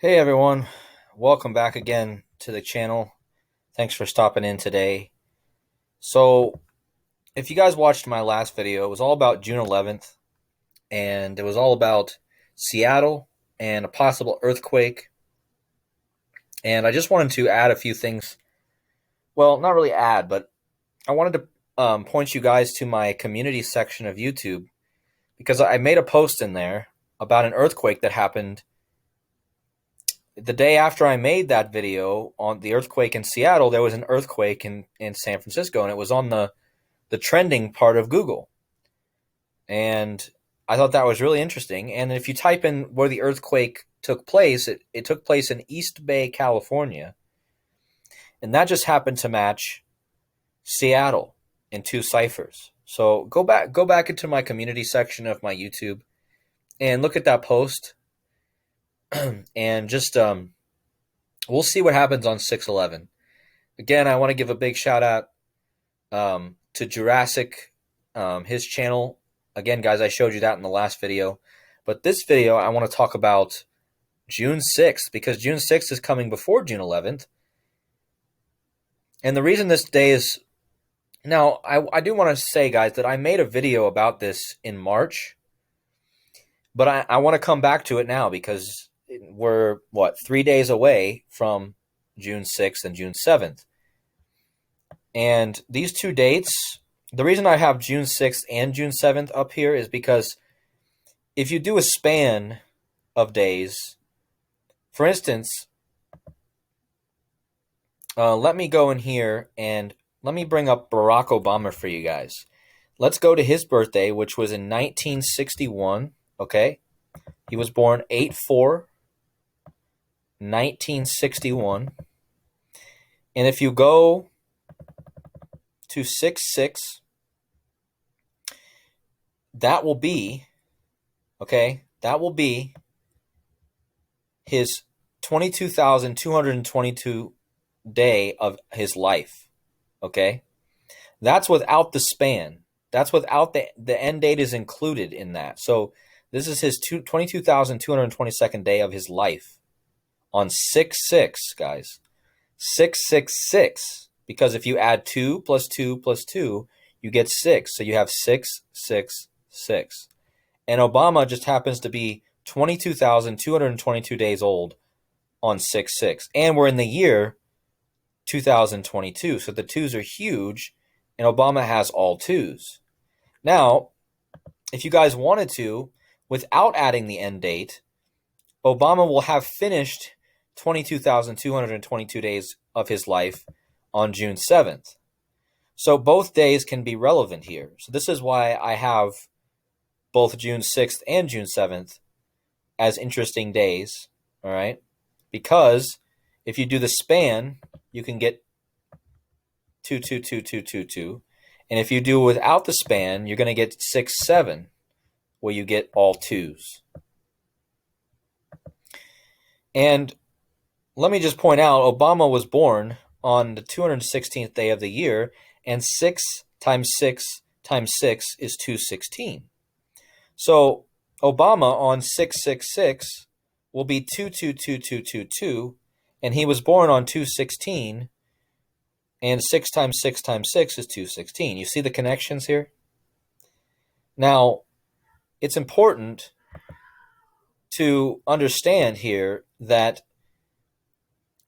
Hey everyone, welcome back again to the channel. Thanks for stopping in today. So, if you guys watched my last video, it was all about June 11th, and it was all about Seattle and a possible earthquake. And I just wanted to add a few things. Well, not really add, but I wanted to point you guys to my community section of YouTube because I made a post in there about an earthquake that happened the day after I made that video on the earthquake in Seattle. There was an earthquake in San Francisco, and it was on the trending part of Google. And I thought that was really interesting. And if you type in where the earthquake took place, it took place in East Bay, California. And that just happened to match Seattle in two ciphers. So go back into my community section of my YouTube and look at that post and just we'll see what happens on 6/11. Again, I want to give a big shout out to Jurassic, his channel. Again, guys, I showed you that in the last video. But this video, I want to talk about June 6th, because June 6th is coming before June 11th. And the reason this day is... Now, I do want to say, guys, that I made a video about this in March. But I want to come back to it now because we're, 3 days away from June 6th and June 7th. And these two dates, the reason I have June 6th and June 7th up here is because if you do a span of days, for instance, let me go in here and let me bring up Barack Obama for you guys. Let's go to his birthday, which was in 1961, okay? He was born 8/4/1961. And if you go to 6/6, that will be, okay, that will be his 22,222 day of his life, okay? That's without the span. That's without the end date is included in that. So this is his 22,222nd day of his life on 6/6, guys. 666, because if you add 2 plus 2 plus 2, you get 6. So you have 666. And Obama just happens to be 22,222 days old on 6/6. And we're in the year 2022. So the twos are huge, and Obama has all twos. Now, if you guys wanted to, without adding the end date, Obama will have finished 22,222 days of his life on June 7th. So both days can be relevant here. So this is why I have both June 6th and June 7th as interesting days, all right? Because if you do the span, you can get 2222222. And if you do without the span, you're going to get 6/7, where you get all twos. And let me just point out, Obama was born on the 216th day of the year, and 6 times 6 times 6 is 216. So Obama on 666 will be 222222, and he was born on 216, and 6 times 6 times 6 is 216. You see the connections here? Now, it's important to understand here that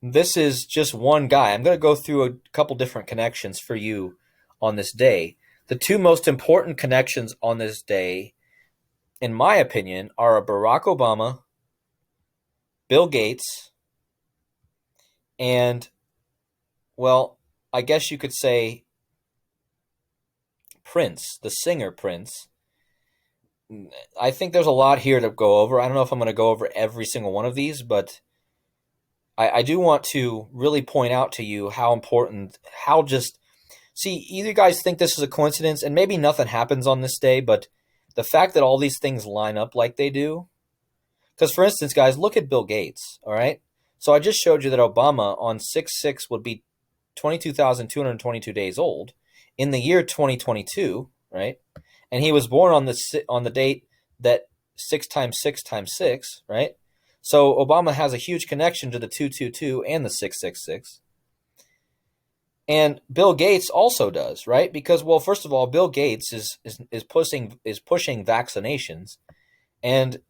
this is just one guy. I'm going to go through a couple different connections for you on this day. The two most important connections on this day, in my opinion, are Barack Obama, Bill Gates, and, well, I guess you could say Prince, the singer Prince. I think there's a lot here to go over. I don't know if I'm going to go over every single one of these, but I do want to really point out to you how important, see, either you guys think this is a coincidence, and maybe nothing happens on this day, but the fact that all these things line up like they do, because, for instance, guys, look at Bill Gates, all right? So I just showed you that Obama on 6/6 would be 22,222 days old in the year 2022, right? And he was born on the date that 6 times 6 times 6, right? So Obama has a huge connection to the 222 and the 666. And Bill Gates also does, right? Because, well, first of all, Bill Gates is pushing vaccinations, and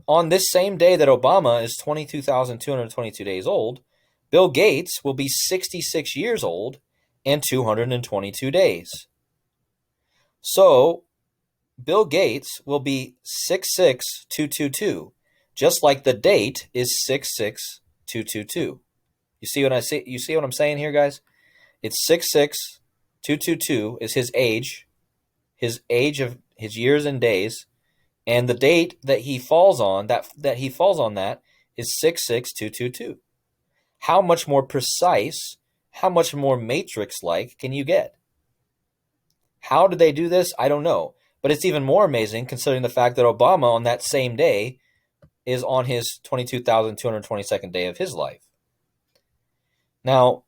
on this same day that Obama is 22,222 days old, Bill Gates will be 66 years old and 222 days. So Bill Gates will be 66222, just like the date is 66222. You see what I say? You see what I'm saying here, guys? It's 66222 is his age of his years and days, and the date that he falls on that is 66222. How much more precise, how much more matrix-like can you get? How did they do this? I don't know. But it's even more amazing considering the fact that Obama on that same day is on his 22,222nd day of his life. Now,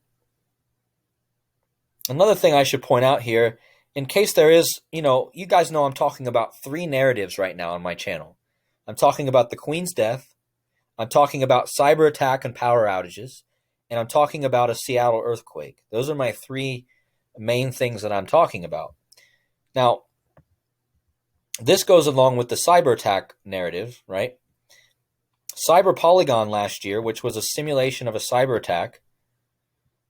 another thing I should point out here, in case there is, you guys know I'm talking about 3 narratives right now on my channel. I'm talking about the Queen's death, I'm talking about cyber attack and power outages, and I'm talking about a Seattle earthquake. Those are my 3 main things that I'm talking about. Now, this goes along with the cyber attack narrative, right? Cyber Polygon last year, which was a simulation of a cyber attack,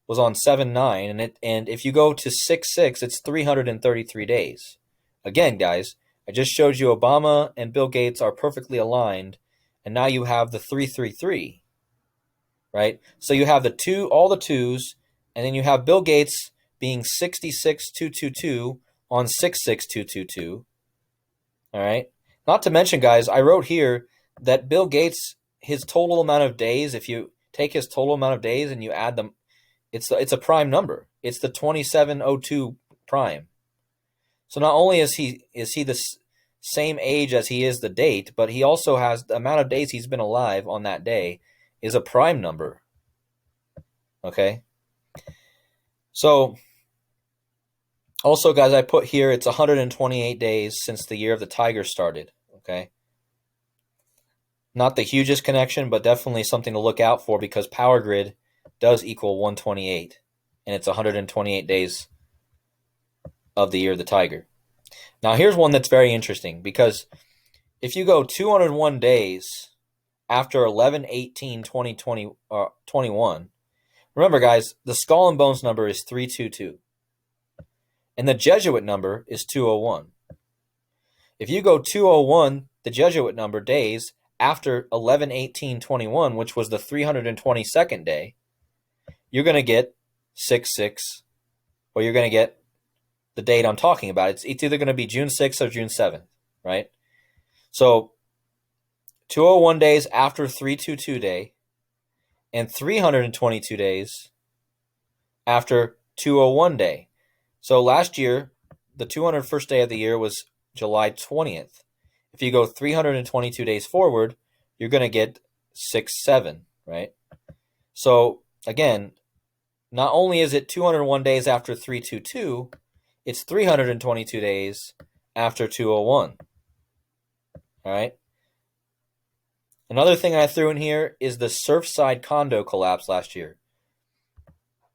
was on 7/9, and if you go to 6/6, it's 333 days. Again, guys, I just showed you Obama and Bill Gates are perfectly aligned, and now you have the 333, right? So you have all the 2s, and then you have Bill Gates being 66,222 on 66222. All right. Not to mention, guys, I wrote here that Bill Gates, his total amount of days, if you take his total amount of days and you add them, it's a prime number. It's the 2702 prime. So not only is he the same age as he is the date, but he also has the amount of days he's been alive on that day is a prime number. Okay. So also, guys, I put here it's 128 days since the year of the tiger started. Okay. Not the hugest connection, but definitely something to look out for because power grid does equal 128, and it's 128 days of the year of the tiger. Now, here's one that's very interesting because if you go 201 days after 11/18/2021, remember, guys, the skull and bones number is 322, and the Jesuit number is 201. If you go 201, the Jesuit number, days after 11/18/21, which was the 322nd day, you're going to get 66, or you're going to get the date I'm talking about. It's either going to be June 6th or June 7th, right? So 201 days after 322 day, and 322 days after 201 day. So last year, the 201st day of the year was July 20th. If you go 322 days forward, you're going to get 6/7, right? So again, not only is it 201 days after 322, it's 322 days after 201. All right. Another thing I threw in here is the Surfside condo collapse last year.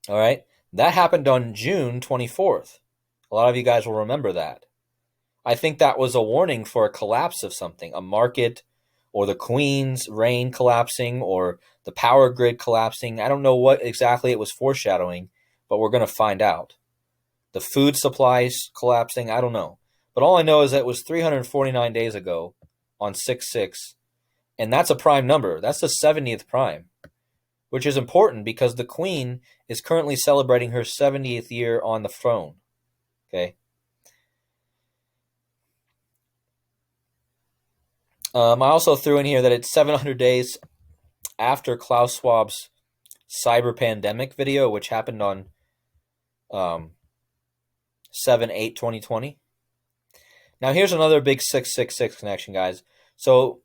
All right. That happened on June 24th. A lot of you guys will remember that. I think that was a warning for a collapse of something, a market, or the Queen's reign collapsing, or the power grid collapsing. I don't know what exactly it was foreshadowing, but we're going to find out. The food supplies collapsing, I don't know. But all I know is that it was 349 days ago on 6/6, and that's a prime number. That's the 70th prime, which is important because the Queen is currently celebrating her 70th year on the throne. Okay. I also threw in here that it's 700 days after Klaus Schwab's cyber pandemic video, which happened on 7/8/2020. Now, here's another big 666 connection, guys. So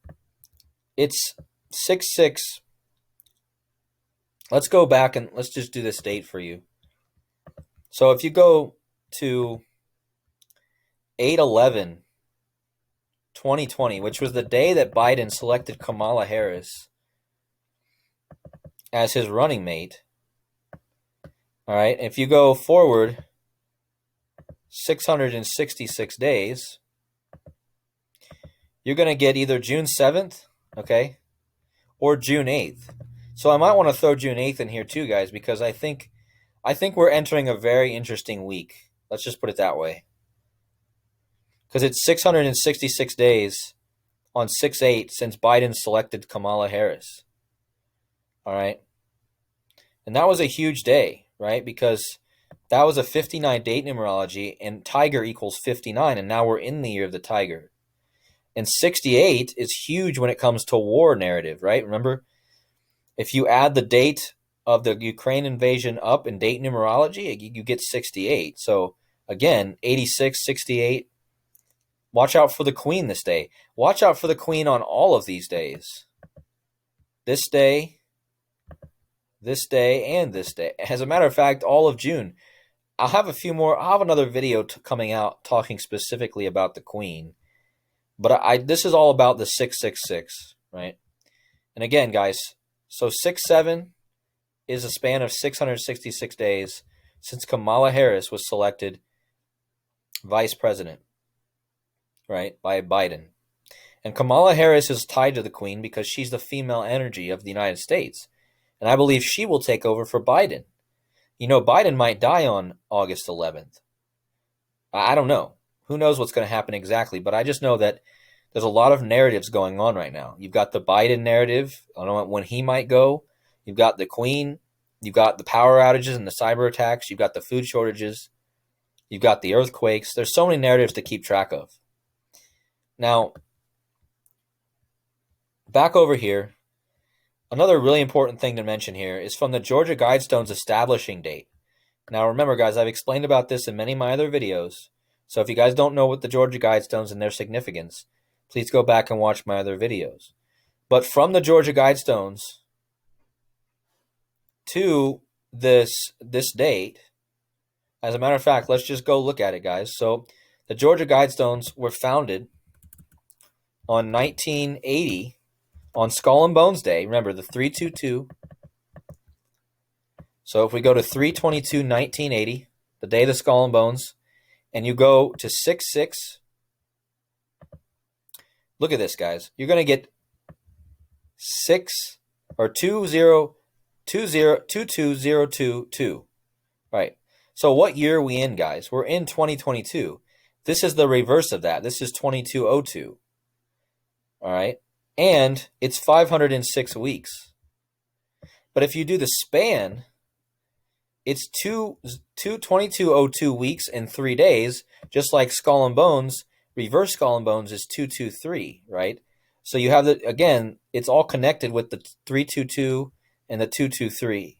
it's 66. Let's go back and let's just do this date for you. So if you go to 8/11/2020, which was the day that Biden selected Kamala Harris as his running mate. All right, if you go forward 666 days, you're going to get either June 7th, okay, or June 8th. So I might want to throw June 8th in here too, guys, because I think we're entering a very interesting week. Let's just put it that way. Because it's 666 days on 6/8 since Biden selected Kamala Harris. All right. And that was a huge day, right? Because that was a 59 date numerology, and Tiger equals 59, and now we're in the year of the Tiger. And 68 is huge when it comes to war narrative, right? Remember, if you add the date of the Ukraine invasion up in date numerology, you get 68. So again, 86, 68. Watch out for the queen this day. Watch out for the queen on all of these days. This day, this day, and this day. As a matter of fact, all of June. I'll have another video coming out talking specifically about the queen. But this is all about the 666, right? And again, guys, so 6/7 is a span of 666 days since Kamala Harris was selected vice president, right, by Biden. And Kamala Harris is tied to the queen because she's the female energy of the United States. And I believe she will take over for Biden. You know, Biden might die on August 11th. I don't know. Who knows what's going to happen exactly, but I just know that there's a lot of narratives going on right now. You've got the Biden narrative, I don't know when he might go. You've got the queen. You've got the power outages and the cyber attacks. You've got the food shortages. You've got the earthquakes. There's so many narratives to keep track of. Now, back over here, another really important thing to mention here is from the Georgia Guidestones establishing date. Now, remember, guys, I've explained about this in many of my other videos. So if you guys don't know what the Georgia Guidestones and their significance, please go back and watch my other videos. But from the Georgia Guidestones to this date, as a matter of fact, let's just go look at it, guys. So the Georgia Guidestones were founded on 1980 on Skull and Bones Day. Remember, the 322. So if we go to 3/22/1980, the day of the Skull and Bones, and you go to 6/6, look at this, guys. You're going to get 6 or 2022022. Right. So what year are we in, guys? We're in 2022. This is the reverse of that. This is 2202. All right. And it's 506 weeks. But if you do the span, it's 2202 weeks and 3 days, just like Skull and Bones. Reverse Skull and Bones is 223, right? So you have again, it's all connected with the 322 and the 223.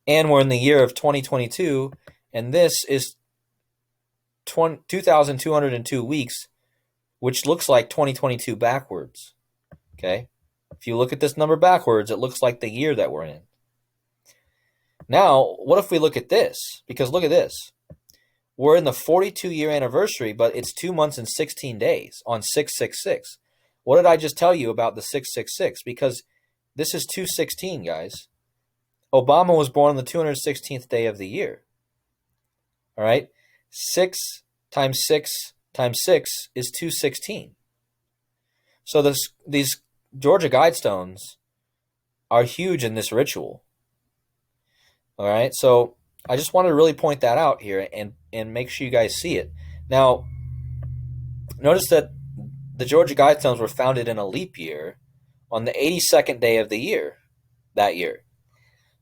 And we're in the year of 2022, and this is 2,202 weeks, which looks like 2022 backwards. Okay? If you look at this number backwards, it looks like the year that we're in. Now, what if we look at this? Because look at this. We're in the 42-year anniversary, but it's 2 months and 16 days on 6/66. What did I just tell you about the 6/66? Because this is 216, guys. Obama was born on the 216th day of the year. All right? 6 times 6 times 6 is 216. So these Georgia Guidestones are huge in this ritual. All right? So I just wanted to really point that out here and make sure you guys see it. Now, notice that the Georgia Guidestones were founded in a leap year on the 82nd day of the year, that year.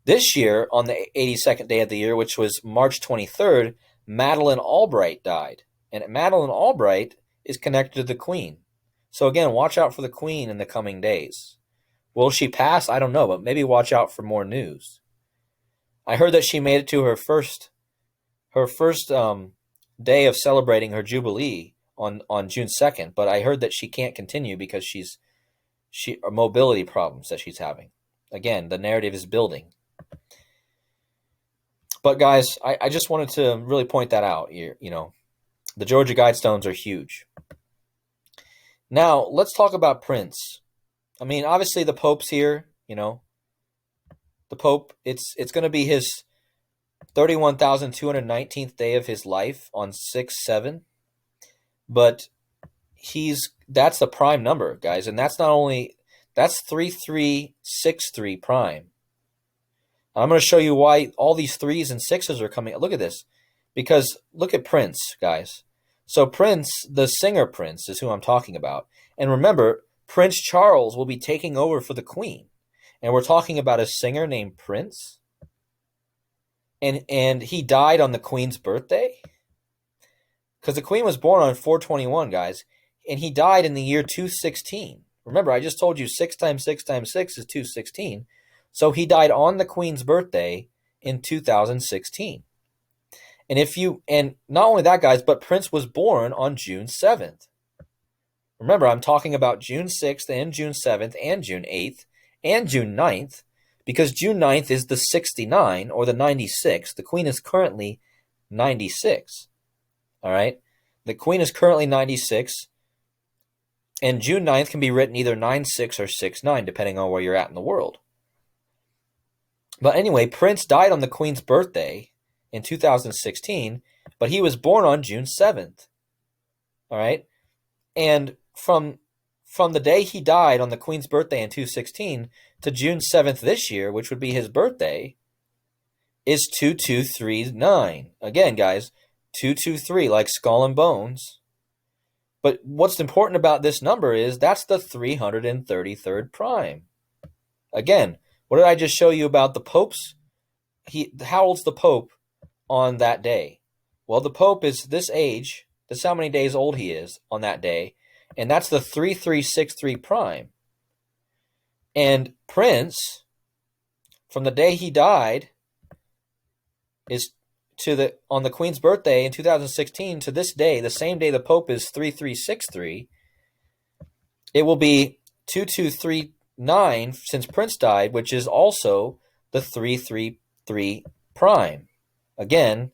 This year, on the 82nd day of the year, which was March 23rd, Madeleine Albright died. And Madeleine Albright is connected to the Queen. So again, watch out for the Queen in the coming days. Will she pass? I don't know, but maybe watch out for more news. I heard that she made it to her first day of celebrating her Jubilee on June 2nd, but I heard that she can't continue because she mobility problems that she's having. Again, the narrative is building. But guys, I just wanted to really point that out here. You know, the Georgia Guidestones are huge. Now, let's talk about Prince. I mean, obviously the Pope's here, you know. The Pope, it's going to be his 31,219th day of his life on 6/7, but that's the prime number, guys, and that's 3363 prime. I'm going to show you why all these threes and sixes are coming. Look at this. Because look at Prince, guys. So Prince, the singer Prince, is who I'm talking about. And remember, Prince Charles will be taking over for the Queen. And we're talking about a singer named Prince. And he died on the Queen's birthday. Because the Queen was born on 4/21, guys. And he died in the year 216. Remember, I just told you 6 times 6 times 6 is 216. So he died on the Queen's birthday in 2016. And not only that, guys, but Prince was born on June 7th. Remember, I'm talking about June 6th and June 7th and June 8th and June 9th, because June 9th is the 69 or the 96. The Queen is currently 96. All right? The Queen is currently 96, and June 9th can be written either 9/6 or 6/9, depending on where you're at in the world. But anyway, Prince died on the Queen's birthday in 2016, but he was born on June 7th. All right? And from the day he died on the Queen's birthday in 2016 to June 7th this year, which would be his birthday, is 2239. Again, guys, 223, like skull and bones. But what's important about this number is that's the 333rd prime. Again, what did I just show you about the Pope's? How old's the Pope on that day? Well, the Pope is this age. That's how many days old he is on that day. And that's the 3363 prime. And Prince, from the day he died, is on the Queen's birthday in 2016 to this day, the same day the Pope is 3363, it will be 2239 since Prince died, which is also the 333 prime. Again,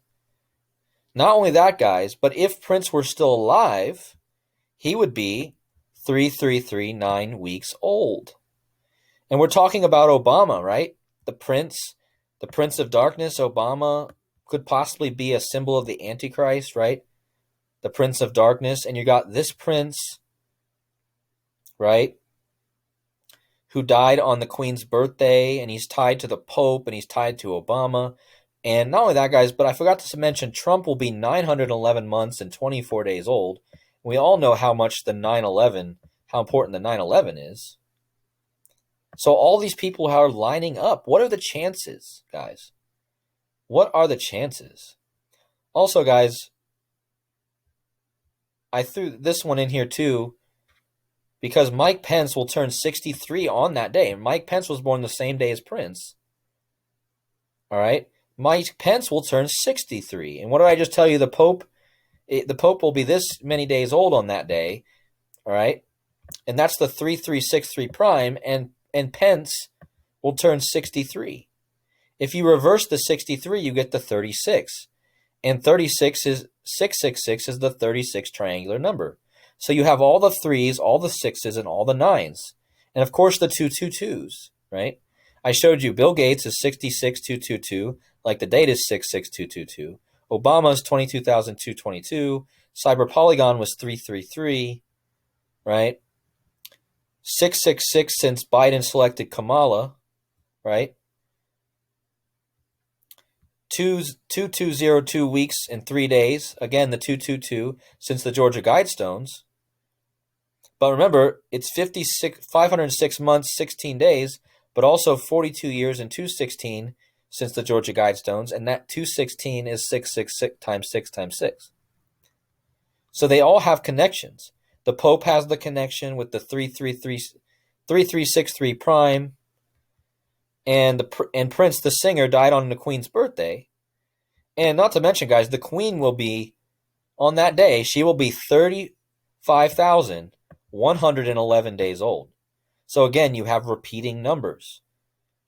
not only that, guys, but if Prince were still alive, he would be 3339 weeks old. And we're talking about Obama, right? The Prince of Darkness, Obama, could possibly be a symbol of the Antichrist, right? The Prince of Darkness. And you got this Prince, right, who died on the Queen's birthday, and he's tied to the Pope, and he's tied to Obama. And not only that, guys, but I forgot to mention Trump will be 911 months and 24 days old. We all know how important the 9/11 is. So all these people are lining up. What are the chances, guys? What are the chances? Also, guys, I threw this one in here too, because Mike Pence will turn 63 on that day. Mike Pence was born the same day as Prince. All right? Mike Pence will turn 63. And what did I just tell you? The Pope will be this many days old on that day. All right? And that's the 3363 prime, and Pence will turn 63. If you reverse the 63, you get the 36. And 666 is the 36 triangular number. So you have all the 3s, all the 6s, and all the 9s. And of course the 222s, right? I showed you Bill Gates is 66222, like the date is 66222. Obama's 22,222. Cyber Polygon was 333, right? 666 since Biden selected Kamala, right? 2202 weeks and 3 days. Again, the 222 since the Georgia Guidestones. But remember, it's 506 months, 16 days, but also 42 years and 216 since the Georgia Guidestones, and that 216 is 666 times 6 times 6. So they all have connections. The Pope has the connection with the 3363 prime, and Prince, the singer, died on the Queen's birthday. And not to mention, guys, the Queen will be, on that day, she will be 35,111 days old. So again, you have repeating numbers.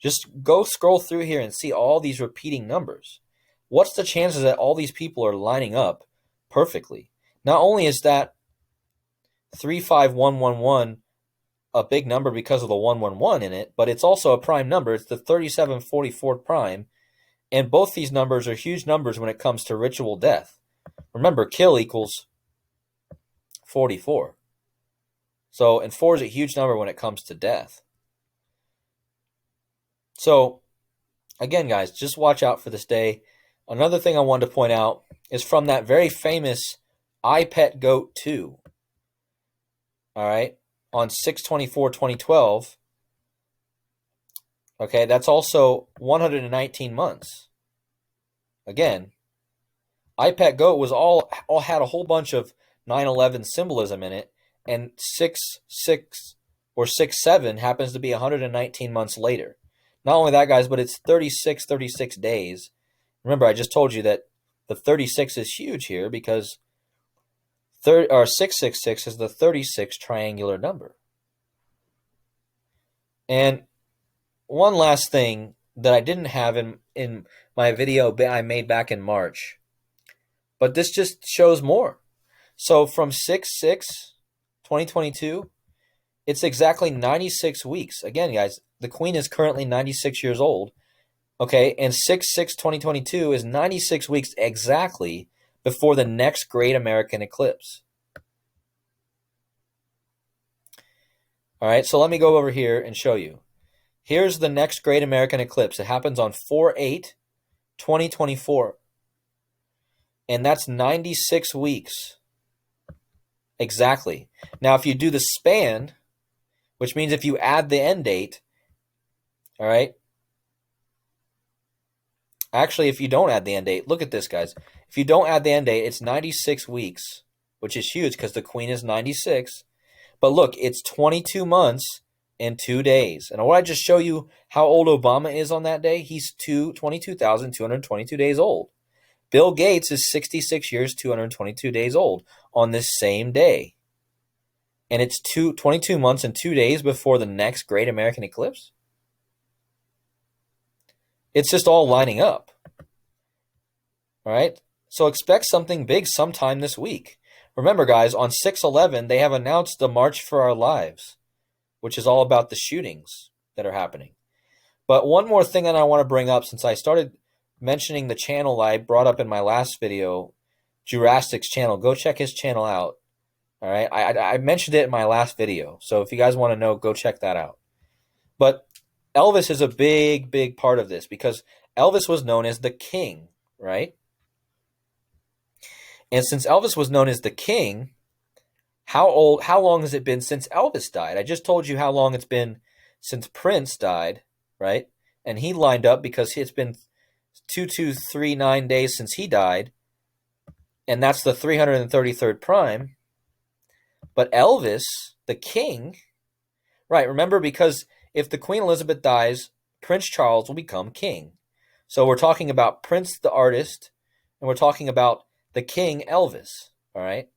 Just go scroll through here and see all these repeating numbers. What's the chances that all these people are lining up perfectly? Not only is that 35111 a big number because of the 111 in it, but it's also a prime number. It's the 3744 prime, and both these numbers are huge numbers when it comes to ritual death. Remember, kill equals 44. So, and 4 is a huge number when it comes to death. So, again, guys, just watch out for this day. Another thing I wanted to point out is from that very famous I Pet Goat 2. All right, on 6/24/2012. Okay, that's also 119 months. Again, I Pet Goat was all had a whole bunch of 9/11 symbolism in it, and 6/6 or 6/7 happens to be 119 months later. Not only that, guys, but it's 36 days. Remember, I just told you that the 36 is huge here because 666 is the 36 triangular number. And one last thing that I didn't have in my video I made back in March, but this just shows more. So from 6/6/2022, it's exactly 96 weeks. Again, guys, the Queen is currently 96 years old. Okay, and 6/6/2022 is 96 weeks exactly before the next great American eclipse. All right, so let me go over here and show you. Here's the next great American eclipse. It happens on 4/8/2024. And that's 96 weeks. Exactly. Now, if you do the span, which means if you add the end date, all right. Actually, if you don't add the end date, look at this, guys. If you don't add the end date, it's 96 weeks, which is huge because the Queen is 96. But look, it's 22 months and 2 days. And I want to just show you how old Obama is on that day. He's 22,222 days old. Bill Gates is 66 years, 222 days old on this same day. And it's 22 months and 2 days before the next great American eclipse. It's just all lining up. All right? So expect something big sometime this week. Remember, guys, on 6/11, they have announced the March for Our Lives, which is all about the shootings that are happening. But one more thing that I want to bring up, since I started mentioning the channel I brought up in my last video, Jurassic's channel. Go check his channel out. All right, I mentioned it in my last video, so if you guys want to know, go check that out. But Elvis is a big part of this because Elvis was known as the king, right? And since Elvis was known as the king, how long has it been since Elvis died? I just told you how long it's been since Prince died, right? And he lined up because it's been 2239 days since he died, and that's the 333rd prime. But Elvis, the king, right, remember, because if the Queen Elizabeth dies, Prince Charles will become king. So we're talking about Prince the artist, and we're talking about the king Elvis, all right?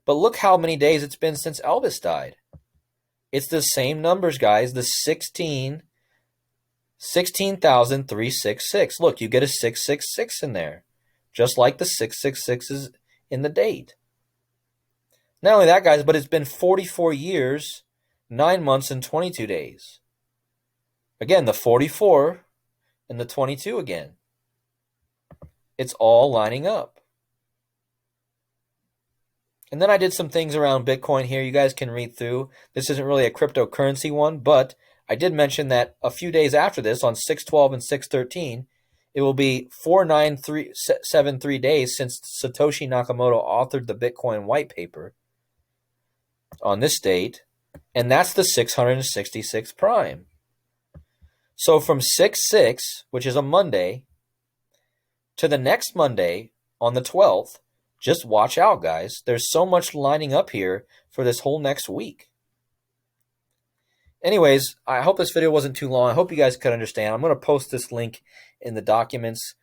But look how many days it's been since Elvis died. It's the same numbers, guys, the 16,366. Look, you get a 666 in there, just like the 666 is in the date. Not only that, guys, but it's been 44 years, 9 months, and 22 days. Again, the 44 and the 22 again. It's all lining up. And then I did some things around Bitcoin here. You guys can read through. This isn't really a cryptocurrency one, but I did mention that a few days after this, on 6/12 and 6/13, it will be 49373 days since Satoshi Nakamoto authored the Bitcoin white paper on this date, and that's the 666 prime. So from 6/6, which is a Monday, to the next Monday on the 12th, just watch out, guys. There's so much lining up here for this whole next week. Anyways, I hope this video wasn't too long. I hope you guys could understand. I'm going to post this link in the documents.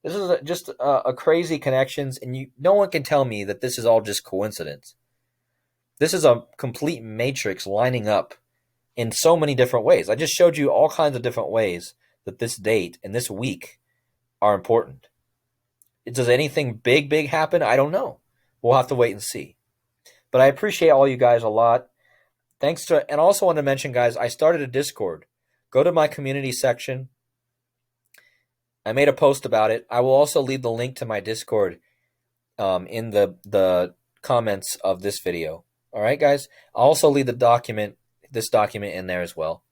This is just a crazy connections, and no one can tell me that this is all just coincidence. This is a complete matrix lining up in so many different ways. I just showed you all kinds of different ways that this date and this week are important. Does anything big happen? I don't know. We'll have to wait and see. But I appreciate all you guys a lot. And also want to mention, guys, I started a Discord. Go to my community section. I made a post about it. I will also leave the link to my Discord in the comments of this video. All right, guys. I'll also leave this document in there as well.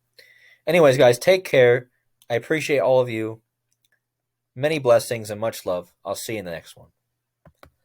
Anyways, guys, take care. I appreciate all of you. Many blessings and much love. I'll see you in the next one.